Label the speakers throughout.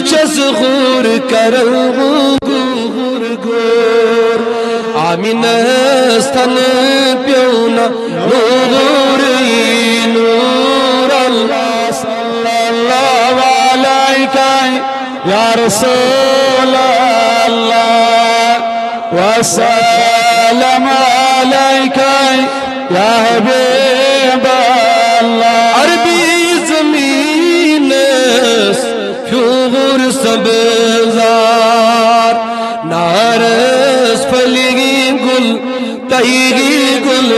Speaker 1: چس غور کرو غور گور آمین استن پیونا نور نور اللہ صلی اللہ علیہ یا رسول اللہ وسلم علیک یا حبیب اللہ عربی زمین پیور سبزار نارس پھلگی گل تیگی گل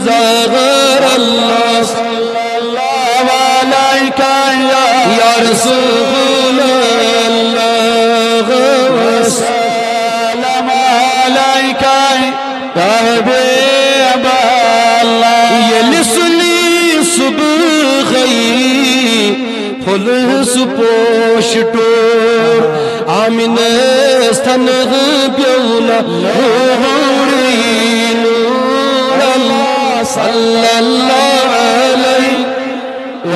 Speaker 1: زاغر اللہ صلی اللہ علیہ یا رسول اللہ وسلم علیک یا حبیب اللہ یلی سلی صبح غی خلص پوش ٹور آمین استن بیونا نوری نور اللہ صلی اللہ علیہ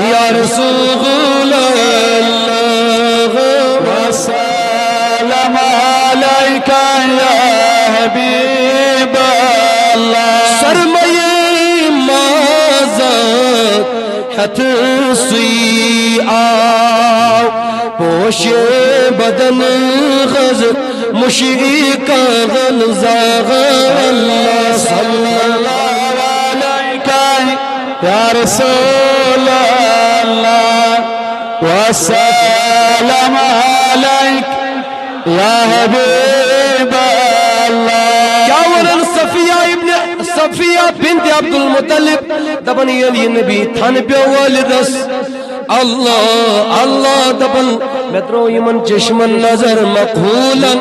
Speaker 1: یا رسول اللہ وسلم علیک یا حبیب اللہ سرمایہ مازاد ہتھ سوئی آو پوش بدن غز مشیقہ غلزاغ اللہ صلی اللہ علیہ یا رسول اللہ وسلم علیک یا حبیب اللہ کیا ورن صفیہ بنت عبد المطلب دبن یلی نبی تھن پیو والدس اللہ اللہ دبن مترو یمن چشمن نظر مقبولا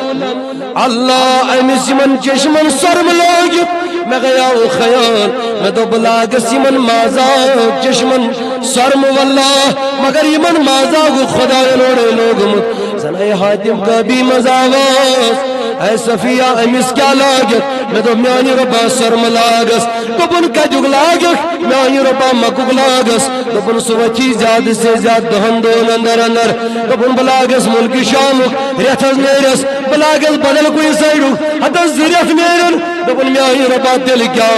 Speaker 1: اللہ امس یمن چشمن سرم لوگت میں گیا خیال میں تو بلاگس یمن مازاق چشمن سرم واللہ مگر یمن مازاق خدا نوڑے لوگ زنائی حاتم کا بھی مزاواز اے صفیہ امس کیا لاگت میں تو میانی ربا سرم لاگس دبن کا جگ لاگت میانی ربا مکوگ لاگس دبن سوچی زیادہ سے زیادہ دہندون اندر اندر دبن بلاگس ملکی شامک ریتھز نیرس بلاگس بدل کوئی سیڑو حتی زیریت نیرن دبن میانی ربا دل کیا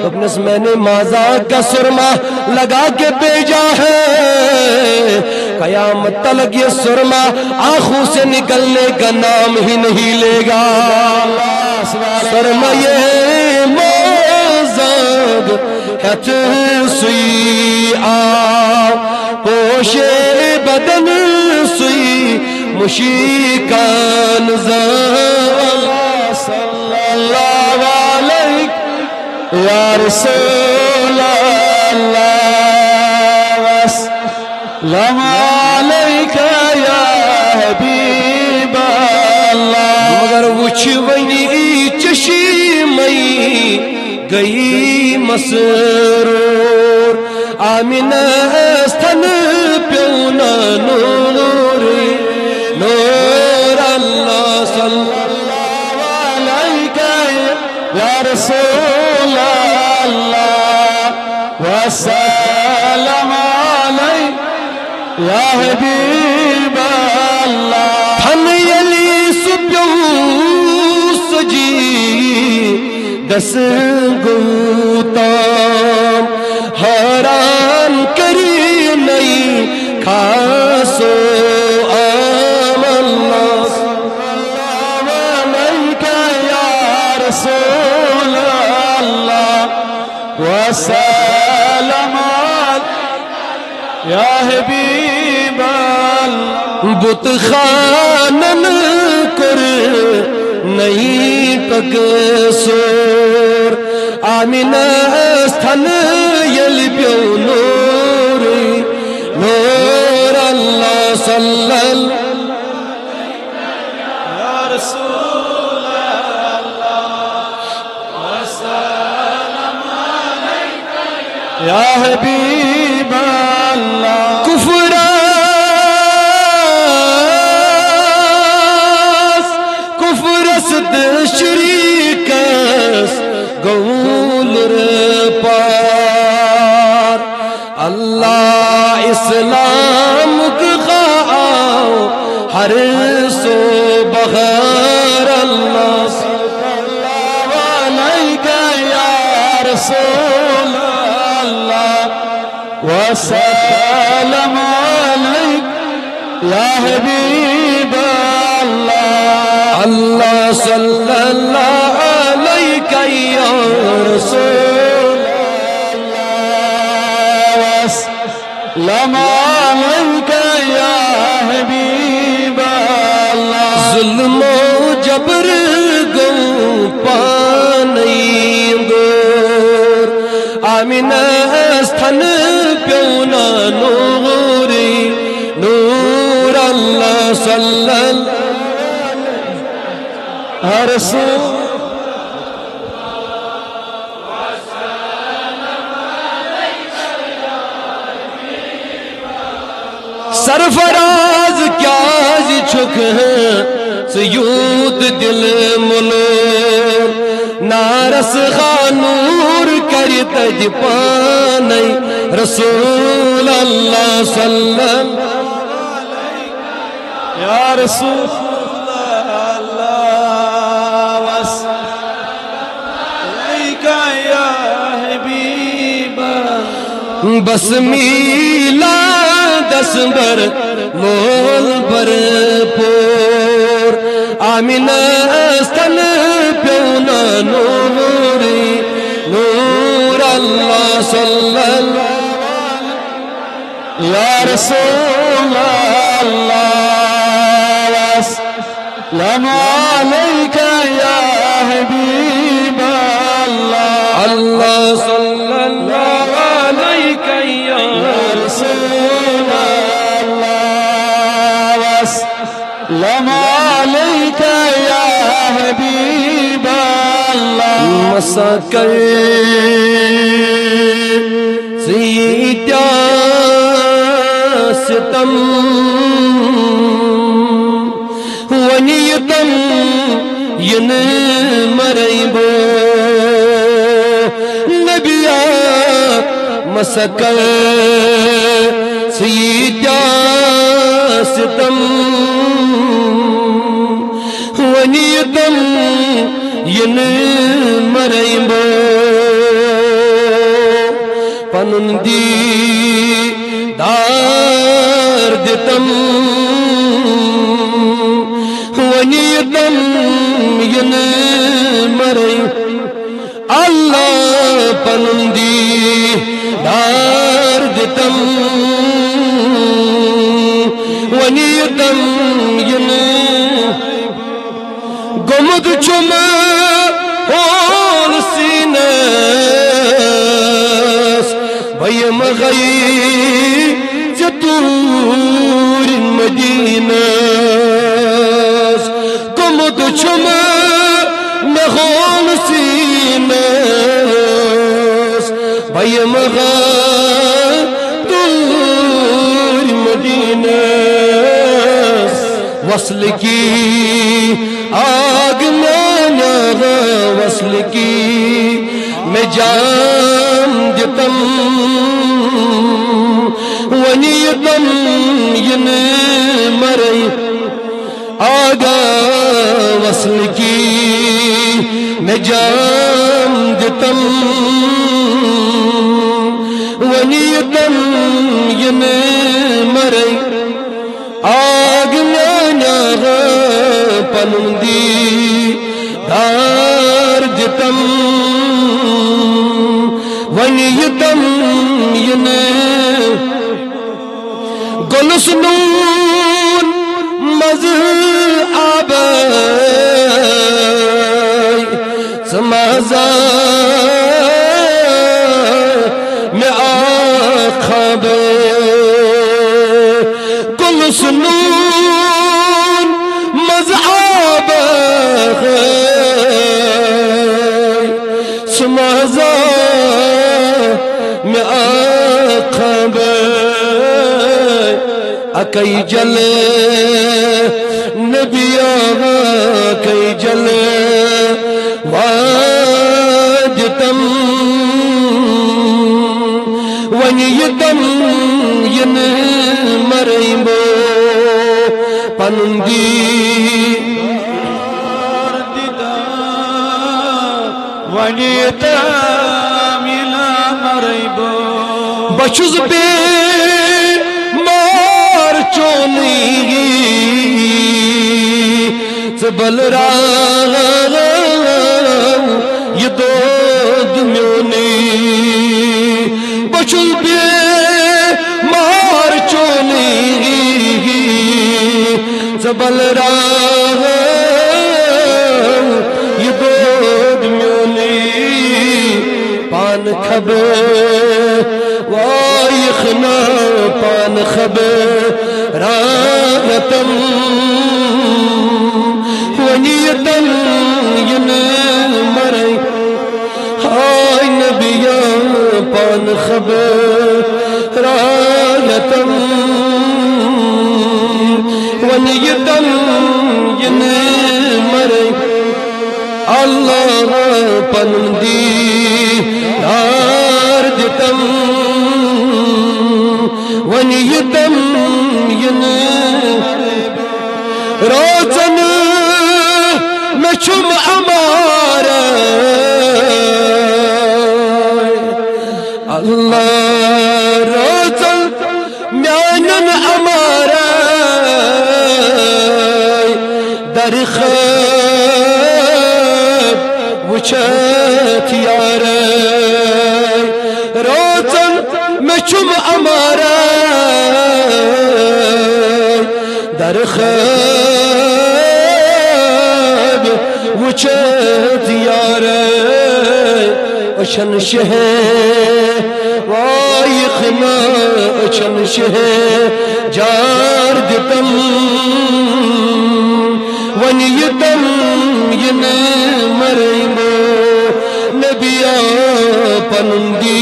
Speaker 1: دبنس میں نے مازاق کا سرما لگا کے بیجا ہے قیامت تلک یہ سرما آنکھوں سے نکلنے کا نام ہی نہیں لے گا سرما یہ مازاق ہتھ سوئی آو پوش بدن سوئی مشیقان زال صلی اللہ علیہ یا رسول اللہ وسلم علیک یا حبیب اللہ مگر وچھ ونی چشمئی گئی مسرور آمین استن پیونا نور نور اللہ صلی اللہ علیہ یا رسول اللہ وسلم علیہ یا حبیب اللہ تھن یلی سپیو سجی دس گوتام حیران کری نہیں خاصو آم اللہ صلی اللہ علیہ یا رسول اللہ وسلم یا حبیب اللہ بت خانن کر نہیں تک سور آمین استھن یل پیو نور نور اللہ صلی اللہ یا رسول اللہ وسلم علیک یا حبیب اللہ کفر شریکس گول پار اللہ اسلام خواہ ہر سو بغیر اللہ صلی اللہ علیہ یا رسول اللہ وسلم علیک یا حبیب اللہ اللہ صلی اللہ علیہ یا رسول اللہ وسلم علیک یا حبیب اللہ ظلم و جبر گو پانی دور آمین استھن پیونا نوری نور اللہ صلی اللہ رسول سرفراز کیا چھک ہیں سیود دل منور نارس خانور کری تج پانی رسول اللہ صلی اللہ علیہ یا رسول اللہ وسلم یا حبیب بس میلا دس بر مول بر پور آمین استن پیونا نوری نور اللہ صلی اللہ یا رسول اللہ وسلم علیک یا حبیب اللہ اللہ صلی اللہ علیہ یا رسول اللہ وسلم علیک یا حبیب اللہ مسکر سیدیا ستم ونیتم ین مریبو نبیا مسکر سیدیا ستم ونیتم ین مریبو پنندی دار دتم ونیتم ین مریبو اللہ پنندی دار دتم ونیتم ین گمد چم ہون سینس بیم غی جتور مدینس گمد چم ہون سینس بیم غی دور مدینس وصل کی آگ میں وصل کی میں جان جتم ونیتم ین مری آگا وصل کی میں جان جتم ونیتم ین مری آگ میں پنندی دار جتم ونیتم ین گلسنون مز آبائی سمازا میں آخاب گلسنون مز سمازا میں آخاب اکی جل نبی آغا اکی جل واجتم ونیتم ین مریبو پنندی
Speaker 2: ونیتا ملا مریبو
Speaker 1: بچوز بے مار چونی زبل را یہ دود میونی بچوز بے مار چونی زبل را یہ دود میونی پان خبر وایخنا پان خبر راغتم ونیتم ین مرئی ہائے نبیا پان خبر راغتم ونیتم ین مرئی اللہ پندی دار دتم ونیتم ین روزن میں چھم امار اللہ روزن میانن امار در خواب وچھت یار روزن میں چھم امار در خواب وچھت یار اچھن شہ وایخنا اچھن شہ جار دتم ونیتم ین مرینو نبیا پنندی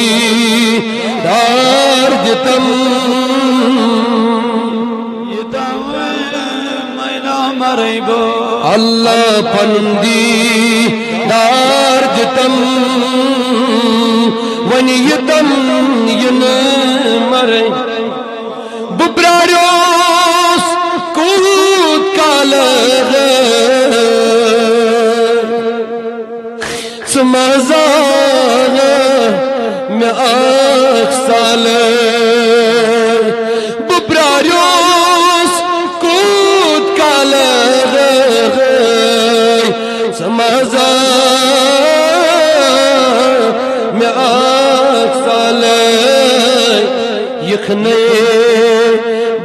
Speaker 1: دار دتم
Speaker 2: مریبو
Speaker 1: اللہ پنندی دار دتم ونیتم ین مرئی ببراروس کود کالغ سمازاغ میں آخ سال ببراروس کود کالغ سمازاغ میں آخ سال یخنے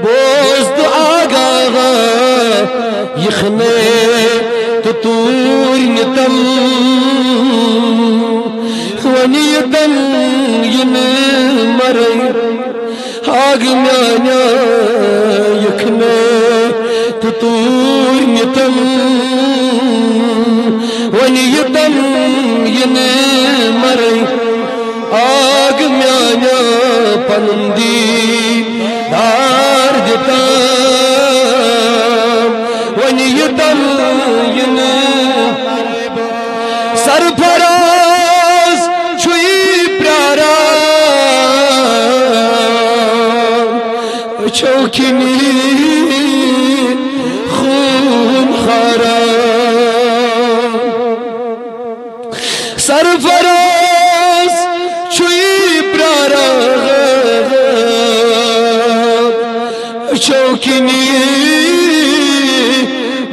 Speaker 1: بوزد آگاغ یخنے تطور نتم ونیتم ین مرئی آگ میانا یخنے تطور نتم ونیتم ین مرئی آگ میانا پنندی دار دتم ونیتم ین سرفراز چھوئی پرارا چوکنی خون خارا سرفراز چھوئی پرارا چوکنی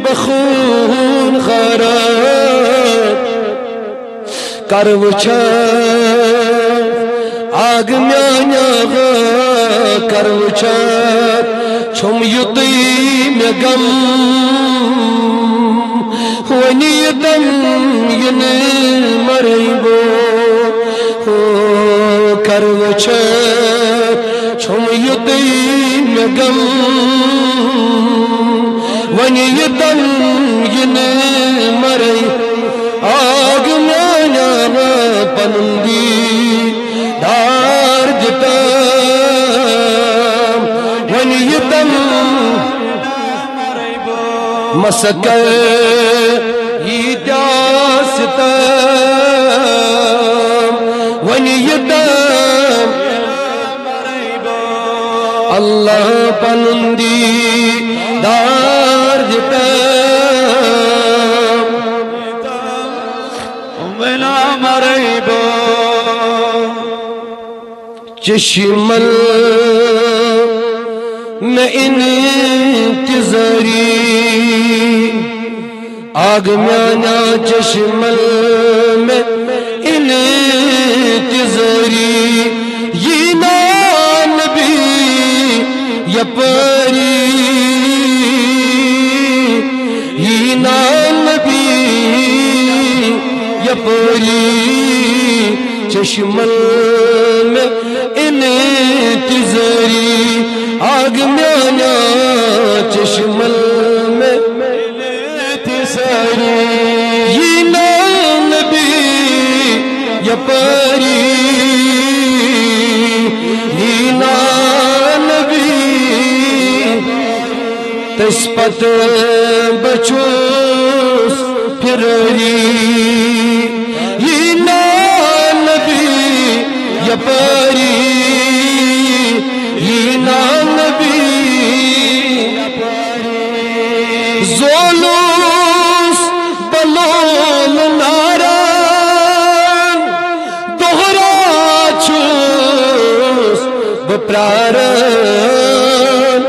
Speaker 1: بخون خارا کروچا آگ میانا کروچا چھم یطی میں گم ونیتم ین مریبو کروچا چھم یطی میں گم ونیتم ین مرئی آگ میانا پنندی دار دتم ونیتم مسکر یہ داستم ونیتم اللہ پنندی دار
Speaker 2: بلا مريبو
Speaker 1: چشمل میں انتظاری آگ میانا چشمل میں انتظاری یہ نبی یا پری یہ نبی یا پری چشمل میں انتظاری آگ میانا چشمل میں انتظاری یہ نبی یا پری یہ نبی تسپت بچوس پھرری یہ نبی یا پری یہ نبی زولوس بلول ناران دوہرا چھوس بپراران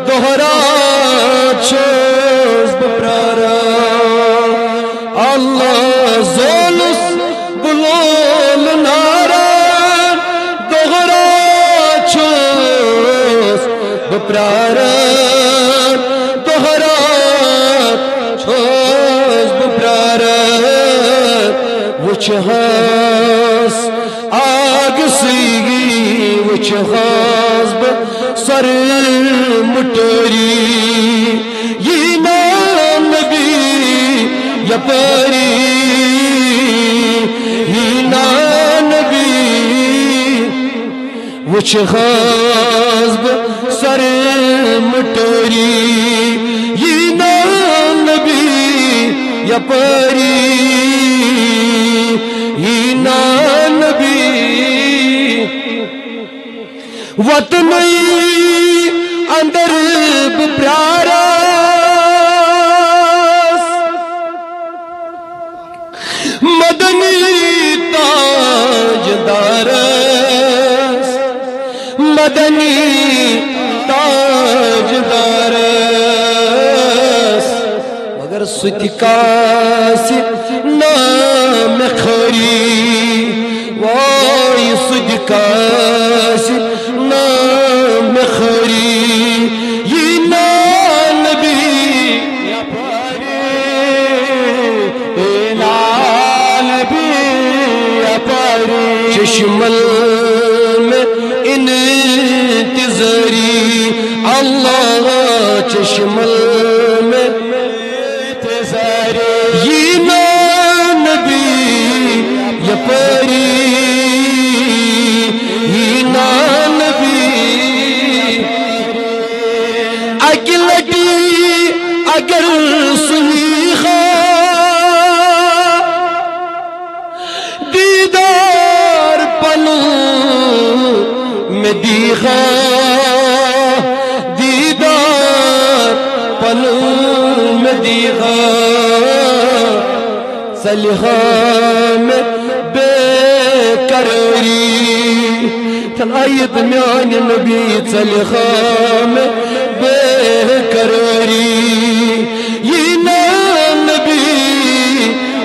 Speaker 1: دوہرا چھوس بپراران اللہ زولوس بلول ناران دوہرا چھوس بپراران دوہرا چھوس بپراران وچھ ہاس آگ سیگی وچھ ہاس بسر مٹوری یہ نبی یا پری یہ نبی وچھ ہاس بسر مٹوری یہ نبی یا پری یہ نبی وطنی اندر بپراراس مدنی تاجدارس مدنی تاجدارس مگر سدکاسی نام خری وای سدکاسی نام خری یہ نبی یا پری نبی یا پری چشمل میں انتظاری اللہ چشمل میں انتظاری یہ نبی یا پری یہ نبی اکلٹی اگر سنیخا دیدار پنو میں دیخا دیدار پنو میں دیخا سلیخا میں بے قراری تنعید میان نبی سلیخا میں بے قراری یہ نبی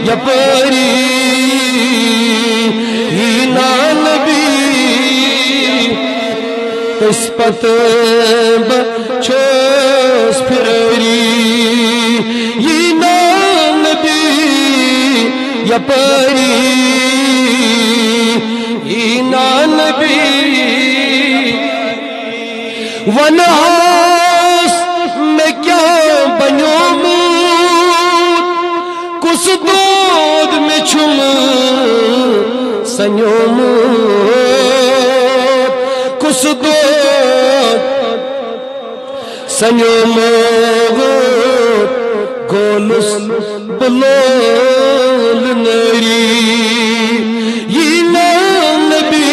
Speaker 1: یا پری یہ نبی قسمت بچوس پھرری یہ نبی یا پری یہ نبی ونحاس میں کیا بنیوں مود کس دود میں چھم سنیوں مود کس دود سنیوں مود گولس بلول نری یہ نبی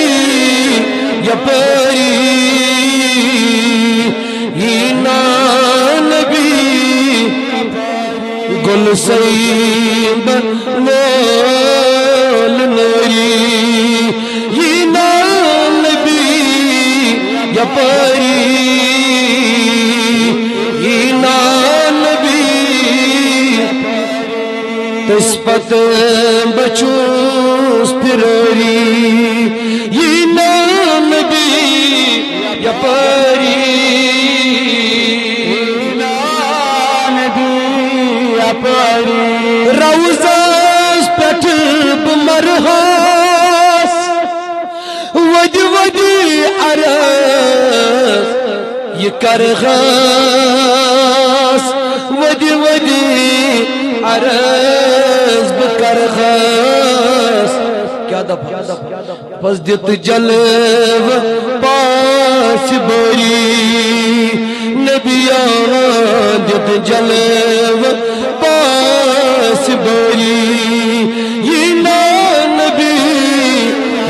Speaker 1: یا پری یہ نبی گل سیب لول نوری یہ نبی یپاری یہ نبی تس پت بچوس پراری یہ نبی یپاری روزاس پٹ بمرہاس ود ودی عرض یہ کرغاس ود ودی عرض بکرغاس کیا دفع پس دت جلو پاس بری نبیان دت جلو پاس بری یہ نبی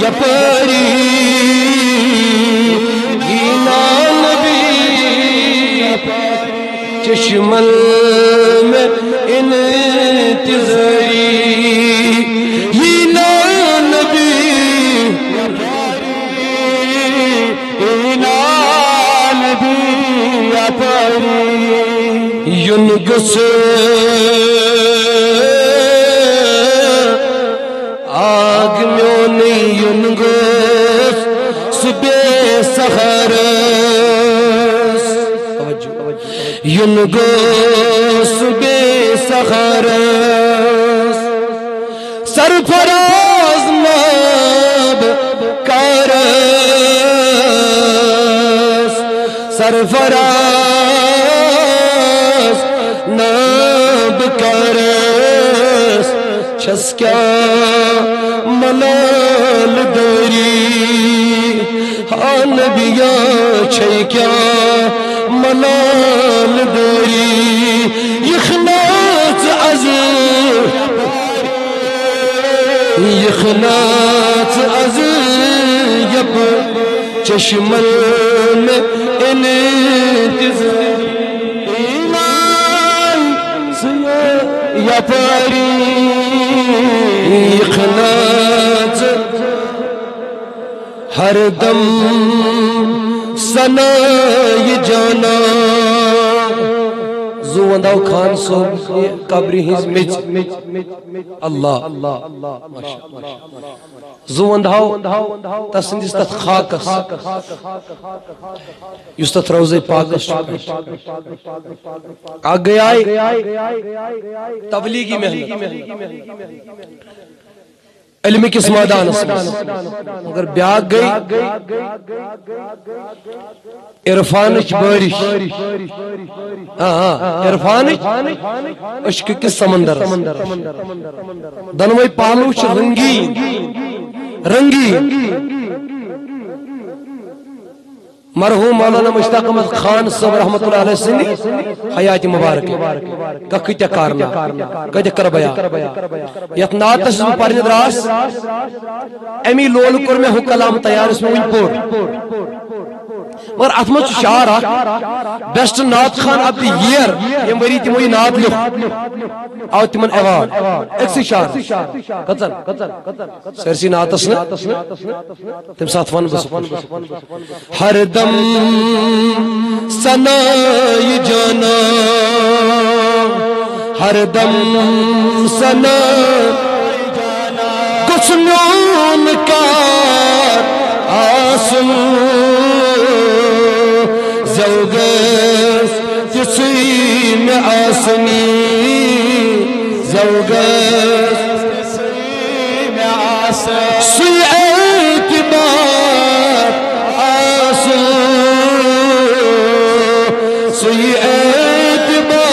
Speaker 1: یپاری یہ نبی چشمل میں انتظاری یہ نبی نبی یپاری یونگس آگ میونی یونگس صبح سحرس یونگس صبح سحرس سرفراز ناب کارس سرفراز ناب کارس چھس کیا ملال داری ہاں نبیا چھے کیا ملال داری یخنات عزر یخنات عزر یب چشمل میں انتظار ایمان یپاری یخنات ہر دم سنائی جانا زونداو خان صوب قبری ہز مچ اللہ زونداو تسندس تت خاکس یس تت روزے پاکس آگے آئے تبلیغی محنت علم کس میدان اگر بیاگ گئی عرفانچ بارش عرفانچ عشق کس سمندر دنوئی پالو چھ رنگی مرحوم مولانا مشتاق احمد خان صاحب رحمت اللہ علیہ سندی حیات مبارک کتیا کارنا کتیا کربیا یت نات تس پرن دراس امی لول کور میں ہو کلام تیار اس میں ون پور مگر ات مز شعر بیسٹ نات خان آف دی ایئر یم وری تمو یہ نات لکھ آو تمن ایوارڈ اکسی شعر سرسی ناتس تم ساتھ ون بس ہر دم سنائی جانا ہر دم سنائی جانا کچھ نون کار آسو زوگس جسی میں آسنی زوگس جسی میں آسنی سوی اعتبار آسو سوی اعتبار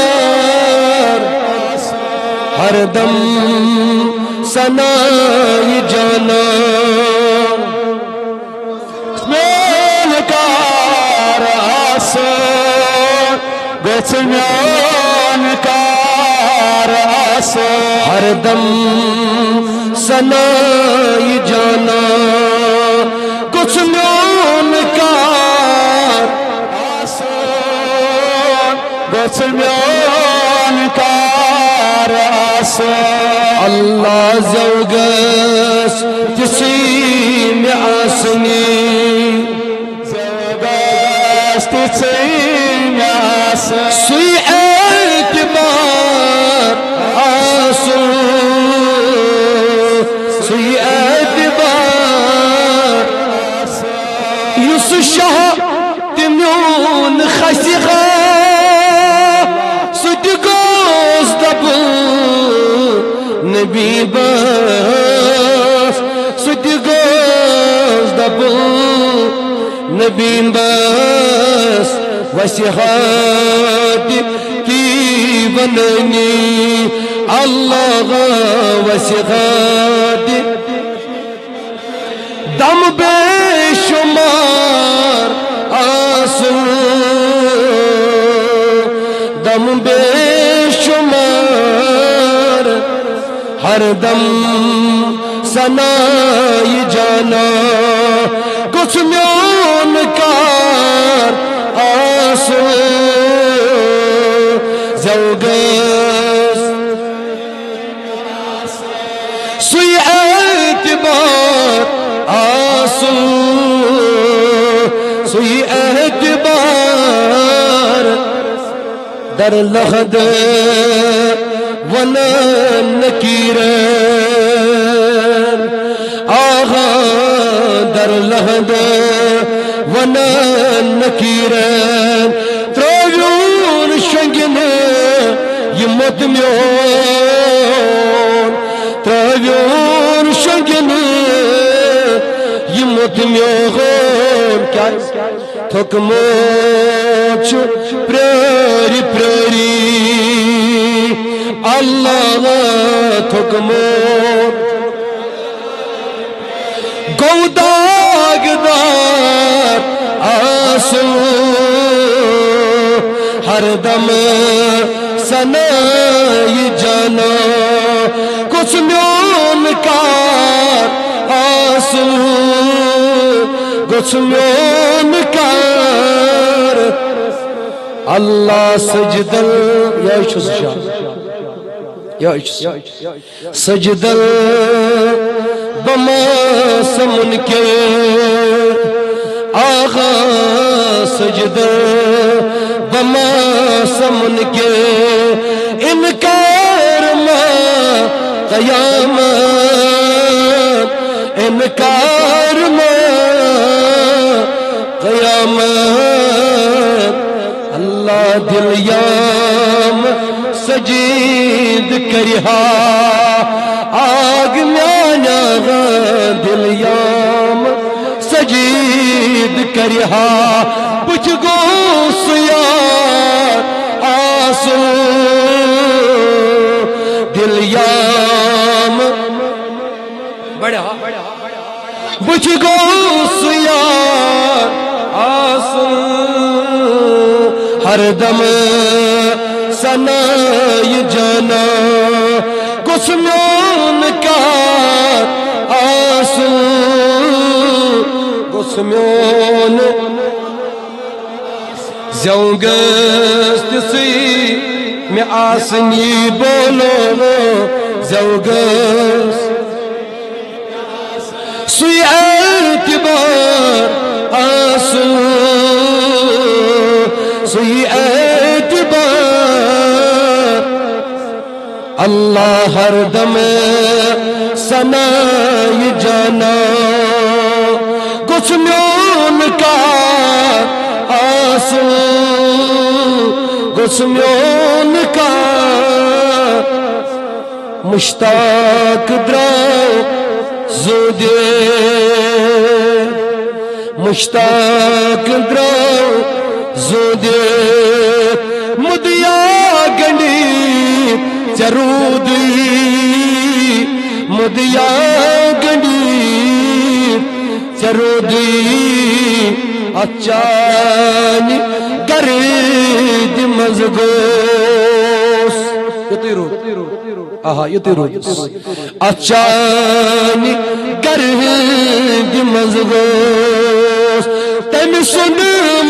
Speaker 1: ہر دم سنائی جانا گچمیان کار آس ہر دم سنائی جانا گچمیان کار آس گچمیان کار اللہ زوگس تسی میں آسنی
Speaker 2: زوگس تسی میں آسنی
Speaker 1: سوی اعتبار آسو سوی اعتبار یس شاہ تمیون خسیخا سدگوز دب نبی بس سدگوز دب نبی بس وسیحات کی بننی اللہ وسیحات دم بے شمار آسو دم بے شمار ہر دم سنائی جانا کچھ میون کار آسو زوگس سوی اعتبار آسو سوی اعتبار در لحد ون نکیرن آغا در لحد ون نکیرن ترویون شنگن یمت میون ترویون شنگن یمت میون کیا تھکموچ پراری پراری اللہ تھکموچ گوداگدار آسو ہر دم سنائی جانا کچھ میون کار آسو کچھ میون کار اللہ سجدل یا شاہ یا سجدل بما سمن کے آغا سجدل بما سمن کے انکار ما قیامت انکار ما قیامت اللہ دل یام سجید کریہا آگ میانا دل یام سجید کریہا پچھ گوس یار آسو دل یام بڑا پچھ گوس یار آسو ہر دم سنائی جانا کچھ میون کار آسو کچھ میون زوگس تسی میں آسنی بولو زوگس سوی اعتبار آسو سوی اعتبار اللہ ہر دم سنائی جانا کچھ میون کار آسو کچھ میون کار مشتاق دراو زودے مشتاق دراو زودے مدیا گنڈی چرودی مدیا گنڈی چرودی اچانی گرد مزگوس یطیرو آہا یطیرو اچانی گرد مزگوس تم سن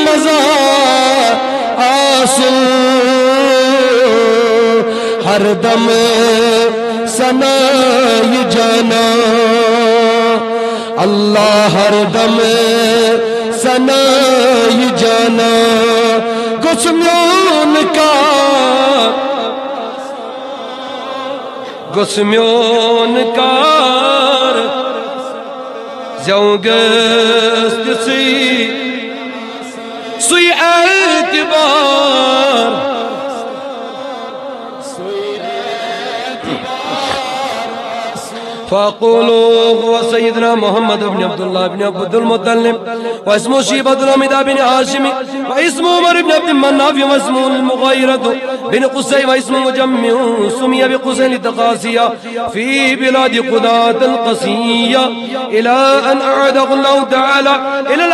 Speaker 1: مزا آسو ہر ہر دم ثنائے جانا اللہ ہر دم ثنائے جانا گسمیون کار زوگست سی اعتبار فقولوا هو سيدنا محمد بن عبد الله بن عبد المطلب واسمه شيبة الحميدة بن هاشم واسمه عمر بن عبد مناف واسمه المغيرة بن قصي واسمه مجمع سمي بقصي لتقاسية في بلاد قداد القصية إلى أن أعاده الله تعالى إلى